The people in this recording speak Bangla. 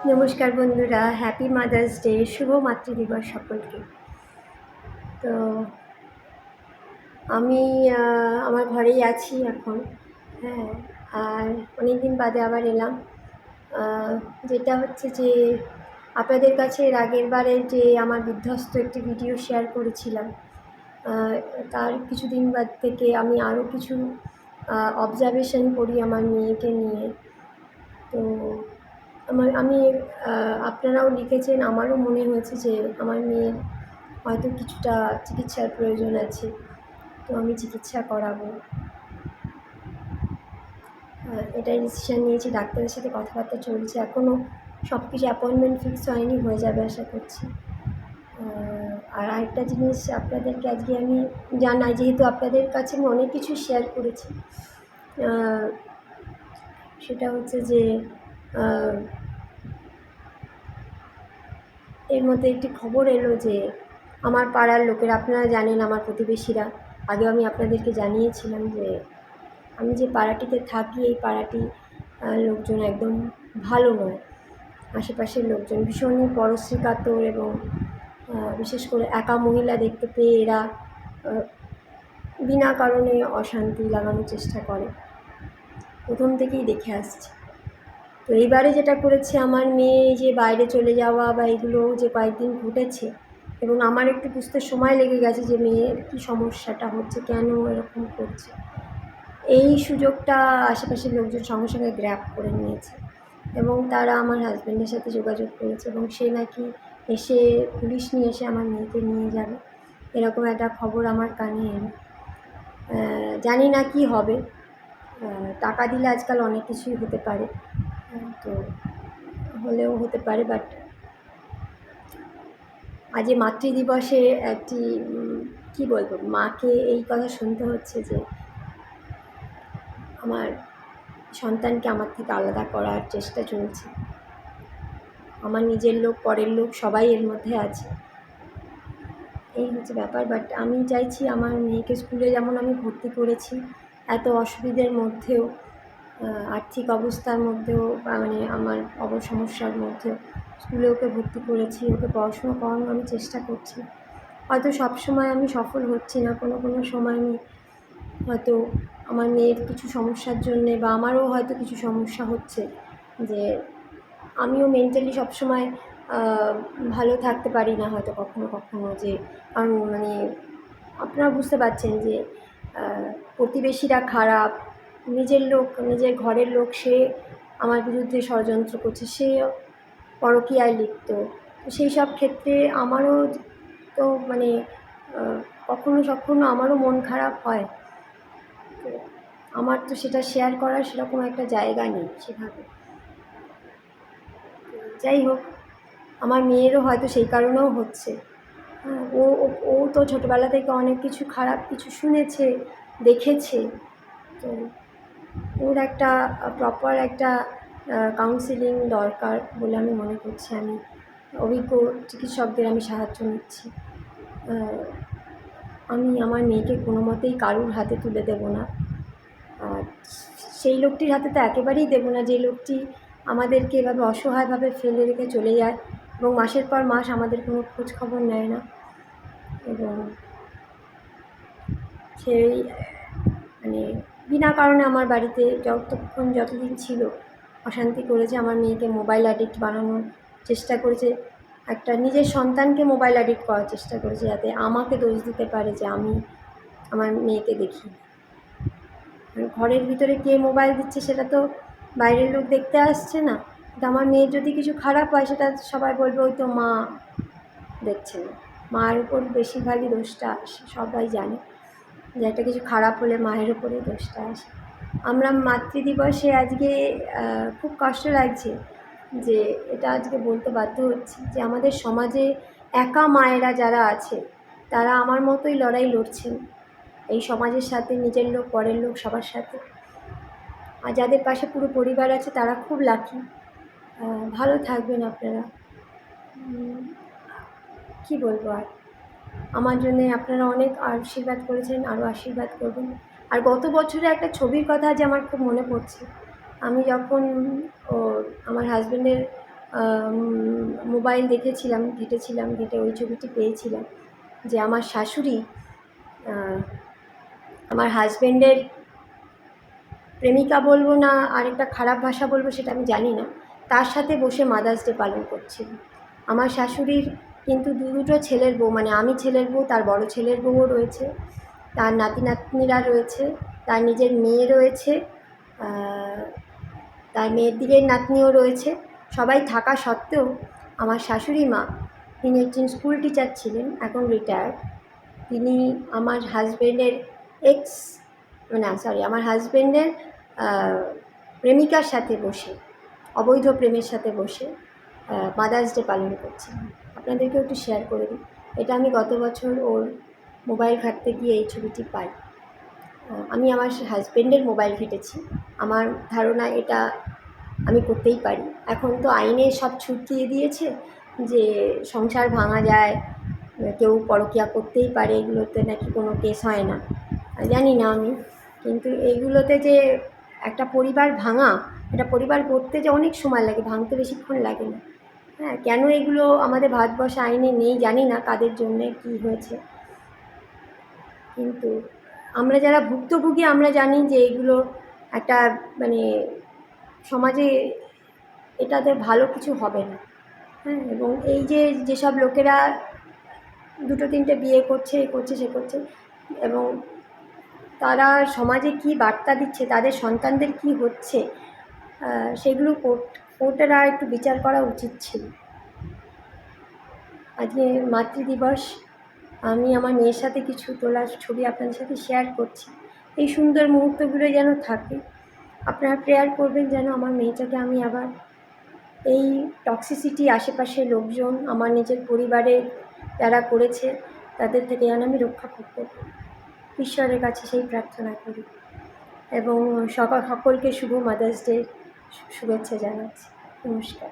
নমস্কার বন্ধুরা, হ্যাপি মাদার্স ডে, শুভ মাতৃদিবস সকলকে। তো আমি আমার ঘরেই আছি এখন। হ্যাঁ, আর অনেকদিন বাদে আবার এলাম। যেটা হচ্ছে যে আপনাদের কাছে এর আগের বারে যে আমার বিধ্বস্ত একটি ভিডিও শেয়ার করেছিলাম, তার কিছুদিন বাদ থেকে আমি আরও কিছু অবজারভেশন করি আমার মেয়েকে নিয়ে। তো আমি আপনারাও লিখেছেন, আমারও মনে হয়েছে যে আমার মেয়ের হয়তো কিছুটা চিকিৎসার প্রয়োজন আছে, তো আমি চিকিৎসা করাবো। এটাই ডিসিশান নিয়েছি, ডাক্তারের সাথে কথাবার্তা চলছে, এখনও সব কিছু অ্যাপয়েন্টমেন্ট ফিক্স হয়নি, হয়ে যাবে আশা করছি। আর আরেকটা জিনিস আপনাদেরকে আজকে আমি জানাই, যেহেতু আপনাদের কাছে আমি অনেক কিছু শেয়ার করেছি, সেটা হচ্ছে যে এর মধ্যে একটি খবর এলো যে আমার পাড়ার লোকেরা, আপনারা জানেন আমার প্রতিবেশীরা, আগেও আমি আপনাদেরকে জানিয়েছিলাম যে আমি যে পাড়াটিতে থাকি এই পাড়াটি লোকজন একদম ভালো নয়। আশেপাশের লোকজন ভীষণই পরশ্রী কাতর এবং বিশেষ করে একা মহিলা দেখতে পেয়ে এরা বিনা কারণে অশান্তি লাগানোর চেষ্টা করে, প্রথম থেকেই দেখে আসছি। তো এইবারে যেটা করেছে আমার মেয়ে, যে বাইরে চলে যাওয়া বা এগুলো যে কয়েকদিন ঘটেছে, এবং আমার একটু বুঝতে সময় লেগে গেছে যে মেয়ের কী সমস্যাটা হচ্ছে, কেন এরকম করছে। এই সুযোগটা আশেপাশের লোকজন সঙ্গে সঙ্গে গ্র্যাব করে নিয়েছে এবং তারা আমার হাজব্যান্ডের সাথে যোগাযোগ করেছে এবং সে নাকি এসে পুলিশ নিয়ে এসে আমার মেয়েকে নিয়ে যাবে, এরকম একটা খবর আমার কানে এলো। জানি না কি হবে, টাকা দিলে আজকাল অনেক কিছুই হতে পারে, তো হলেও হতে পারে। বাট আজ মাতৃদিবসে একটি কি বলবো, মাকে এই কথা শুনতে হচ্ছে যে আমার সন্তানকে আমার থেকে আলাদা করার চেষ্টা চলছে। আমার নিজের লোক পরের লোক সবাই এর মধ্যে আছে, এই হচ্ছে ব্যাপার। বাট আমি চাইছি আমার মেয়েকে স্কুলে যেমন আমি ভর্তি করেছি, এত অসুবিধের মধ্যেও, আর্থিক অবস্থার মধ্যেও, মানে আমার সমস্যার মধ্যেও স্কুলে ওকে ভর্তি করেছি, ওকে পড়াশুনো করানোর আমি চেষ্টা করছি। হয়তো সব সময় আমি সফল হচ্ছি না, কোনো সময় আমি হয়তো আমার মেয়ের কিছু সমস্যার জন্যে বা আমারও হয়তো কিছু সমস্যা হচ্ছে, যে আমিও মেন্টালি সবসময় ভালো থাকতে পারি না হয়তো কখনো, যে কারণ মানে আপনারা বুঝতে পারছেন যে প্রতিবেশীরা খারাপ, নিজের লোক, নিজের ঘরের লোক সে আমার বিরুদ্ধে ষড়যন্ত্র করছে, সে পরকীয়ায় লিপ্ত। তো সেই সব ক্ষেত্রে আমারও তো মানে কখনো আমারও মন খারাপ হয়। তো আমার তো সেটা শেয়ার করার সেরকম একটা জায়গা নেই সেভাবে। যাই হোক, আমার মেয়েরও হয়তো সেই কারণেও হচ্ছে। ও ও তো ছোটোবেলা থেকে অনেক কিছু খারাপ কিছু শুনেছে, দেখেছে। তো ওর একটা প্রপার একটা কাউন্সিলিং দরকার বলে আমি মনে করছি। আমি অভিজ্ঞ চিকিৎসকদের আমি সাহায্য নিচ্ছি। আমি আমার মেয়েকে কোনো মতেই কারুর হাতে তুলে দেব না, আর সেই লোকটির হাতে তো একেবারেই দেবো না যে লোকটি আমাদেরকে এভাবে অসহায়ভাবে ফেলে রেখে চলে যায় এবং মাসের পর মাস আমাদের কোনো খোঁজ খবর নেয় না। এবং সেই মানে বিনা কারণে আমার বাড়িতে যতদিন ছিল অশান্তি করেছে, আমার মেয়েকে মোবাইল অ্যাডিক্ট বানানোর চেষ্টা করেছে, একটা নিজের সন্তানকে মোবাইল অ্যাডিক্ট করার চেষ্টা করেছে, যাতে আমাকে দোষ দিতে পারে যে আমি আমার মেয়েকে দেখি। ঘরের ভিতরে কে মোবাইল দিচ্ছে সেটা তো বাইরের লোক দেখতে আসছে না, কিন্তু আমার মেয়ের যদি কিছু খারাপ হয় সেটা সবাই বলবে ওই তো মা দেখছে না। মায়ের উপর বেশিরভাগই দোষটা আসে, সবাই জানে যে একটা কিছু খারাপ হলে মায়ের উপরেই দোষটা আসে। আমরা মাতৃদিবসে আজকে খুব কষ্ট লাগছে যে এটা আজকে বলতে বাধ্য হচ্ছি যে আমাদের সমাজে একা মায়েরা যারা আছে তারা আমার মতোই লড়াই লড়ছেন এই সমাজের সাথে, নিজের লোক পরের লোক সবার সাথে। আর যাদের পাশে পুরো পরিবার আছে তারা খুব লাকি। ভালো থাকবেন আপনারা। কি বলবো আর, আমার জন্যে আপনারা অনেক আশীর্বাদ করেছেন, আরও আশীর্বাদ করবেন। আর গত বছরে একটা ছবির কথা আজ আমার খুব মনে পড়ছে। আমি যখন আমার হাজব্যান্ডের মোবাইল দেখেছিলাম, ঘেটে ওই ছবিটি পেয়েছিলাম যে আমার শাশুড়ি আমার হাজব্যান্ডের প্রেমিকা বলবো না আরেকটা খারাপ ভাষা বলবো সেটা আমি জানি না, তার সাথে বসে মাদার্স ডে পালন করছিল। আমার শাশুড়ির কিন্তু দুটো ছেলের বউ, মানে আমি ছেলের বউ, তার বড় ছেলের বউও রয়েছে, তার নাতি নাতনিরা রয়েছে, তার নিজের মেয়ে রয়েছে, তার মেয়ের দিকের নাতনিও রয়েছে। সবাই থাকা সত্ত্বেও আমার শাশুড়ি মা, তিনি একজন স্কুল টিচার ছিলেন, এখন রিটায়ার্ড, তিনি আমার হাজব্যান্ডের আমার হাজব্যান্ডের প্রেমিকার সাথে বসে, অবৈধ প্রেমের সাথে বসে মাদার্স ডে পালন করছিলেন। আপনাদেরকেও একটু শেয়ার করে দিই, এটা আমি গত বছর ওর মোবাইল ঘাঁটতে গিয়ে এই ছবিটি পাই। আমি আমার হাজব্যান্ডের মোবাইল ঘেঁটেছি, আমার ধারণা এটা আমি করতেই পারি। এখন তো আইনে সব ছুট দিয়ে দিয়েছে যে সংসার ভাঙা যায়, কেউ পরকীয়া করতেই পারে, এগুলোতে নাকি কোনো কেস হয় না, জানি না আমি, কিন্তু এইগুলোতে যে একটা পরিবার ভাঙা, একটা পরিবার করতে যে অনেক সময় লাগে, ভাঙতে বেশিক্ষণ লাগে না। হ্যাঁ, কেন এগুলো আমাদের ভারতবর্ষে আইনে নেই জানি না, কাদের জন্যে কী হয়েছে, কিন্তু আমরা যারা ভুক্তভোগী আমরা জানি যে এগুলো একটা মানে সমাজে এটাতে ভালো কিছু হবে না। হ্যাঁ, এবং এই যেসব লোকেরা দুটো তিনটে বিয়ে করছে, এ করছে সে করছে, এবং তারা সমাজে কী বার্তা দিচ্ছে, তাদের সন্তানদের কী হচ্ছে, সেগুলো কোর্টের আর একটু বিচার করা উচিত ছিল। আজকে মাতৃদিবস, আমি আমার মেয়ের সাথে কিছু তোলা ছবি আপনাদের সাথে শেয়ার করছি। এই সুন্দর মুহূর্তগুলো যেন থাকে, আপনারা প্রেয়ার করবেন যেন আমার মেয়েটাকে আমি আবার এই টক্সিসিটি, আশেপাশের লোকজন, আমার নিজের পরিবারের যারা করেছে তাদের থেকে যেন আমি রক্ষা করতে পারি, ঈশ্বরের কাছে সেই প্রার্থনা করি। এবং সকলকে শুভ মাদার্স ডে শুভেচ্ছা জানাচ্ছি। নমস্কার।